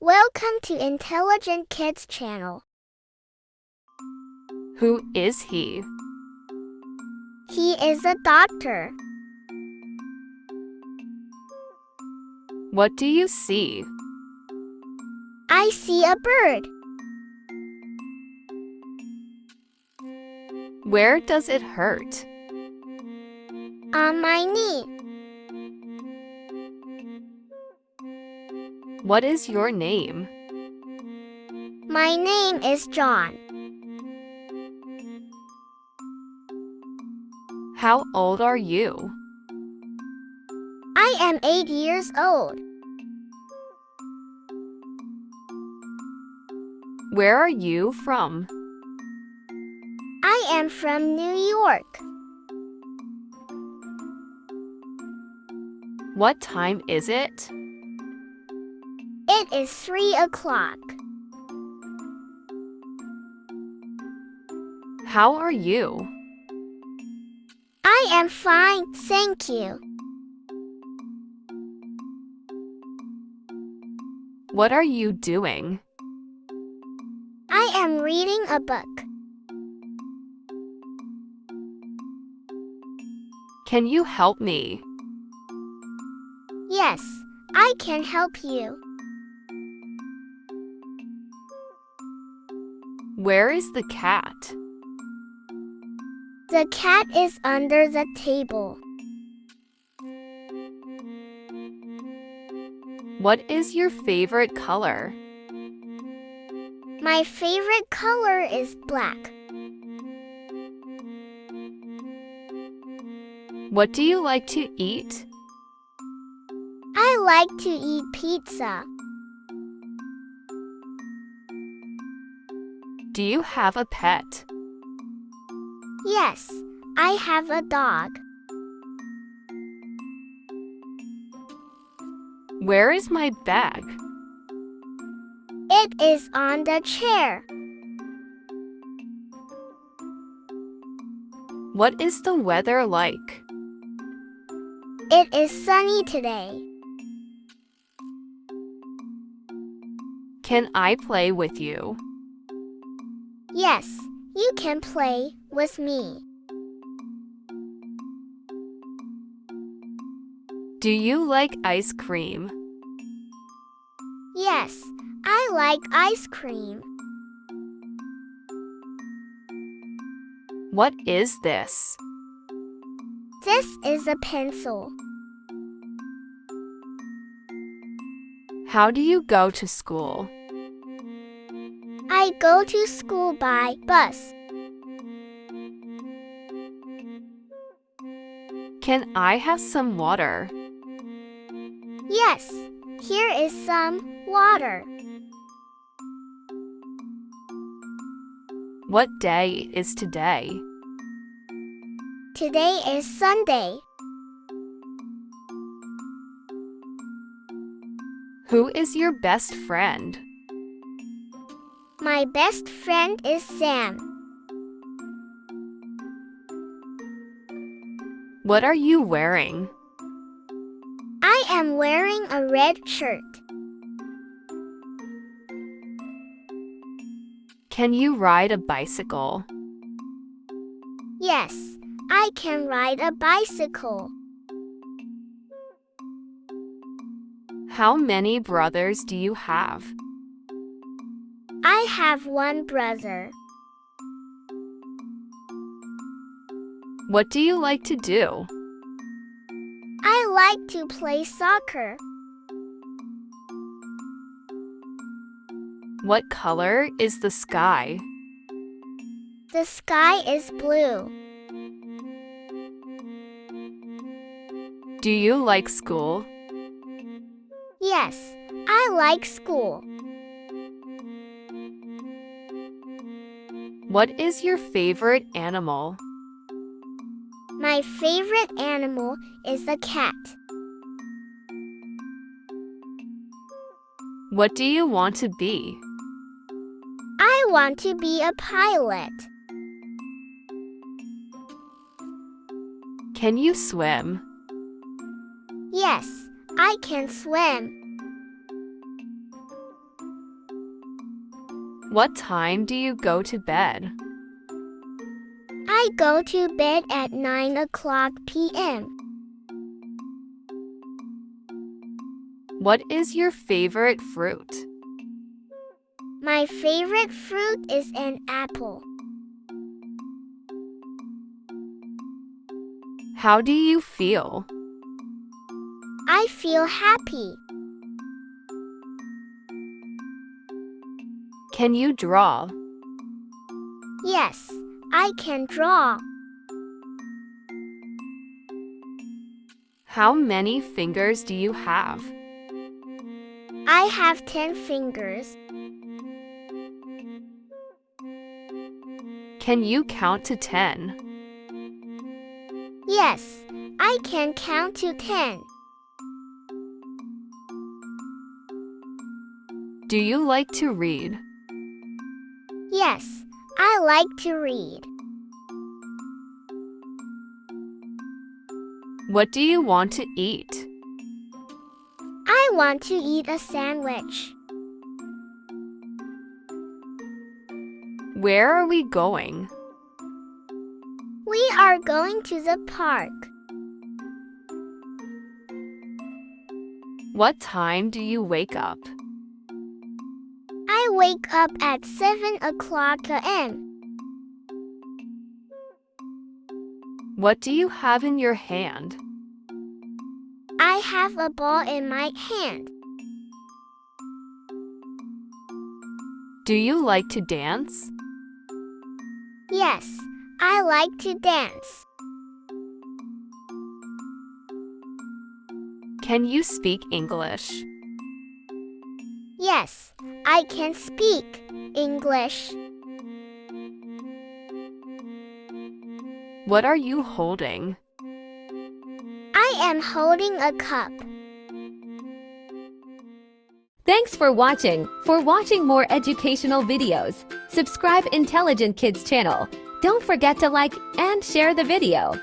Welcome to Intelligent Kids channel. Who is he? He is a doctor. What do you see? I see a bird. Where does it hurt? On my knee. What is your name? My name is John. How old are you? I am 8 years old. Where are you from? I am from New York. What time is it? It is 3 o'clock. How are you? I am fine, thank you. What are you doing? I am reading a book. Can you help me? Yes, I can help you. Where is the cat? The cat is under the table. What is your favorite color? My favorite color is black. What do you like to eat? I like to eat pizza. Do you have a pet? Yes, I have a dog. Where is my bag? It is on the chair. What is the weather like? It is sunny today. Can I play with you? Yes, you can play with me. Do you like ice cream? Yes, I like ice cream. What is this? This is a pencil. How do you go to school? I go to school by bus. Can I have some water? Yes, here is some water. What day is today? Today is Sunday. Who is your best friend? My best friend is Sam. What are you wearing? I am wearing a red shirt. Can you ride a bicycle? Yes, I can ride a bicycle. How many brothers do you have? I have one brother. What do you like to do? I like to play soccer. What color is the sky? The sky is blue. Do you like school? Yes, I like school. What is your favorite animal? My favorite animal is a cat. What do you want to be? I want to be a pilot. Can you swim? Yes, I can swim. What time do you go to bed? I go to bed at 9 o'clock p.m. What is your favorite fruit? My favorite fruit is an apple. How do you feel? I feel happy. Can you draw? Yes, I can draw. How many fingers do you have? I have 10 fingers. Can you count to 10? Yes, I can count to 10. Do you like to read? Yes, I like to read. What do you want to eat? I want to eat a sandwich. Where are we going? We are going to the park. What time do you wake up? I wake up at 7 o'clock a.m. What do you have in your hand? I have a ball in my hand. Do you like to dance? Yes, I like to dance. Can you speak English? Yes, I can speak English. What are you holding? I am holding a cup. Thanks for watching. For watching more educational videos, subscribe Intelligent Kids channel. Don't forget to like and share the video.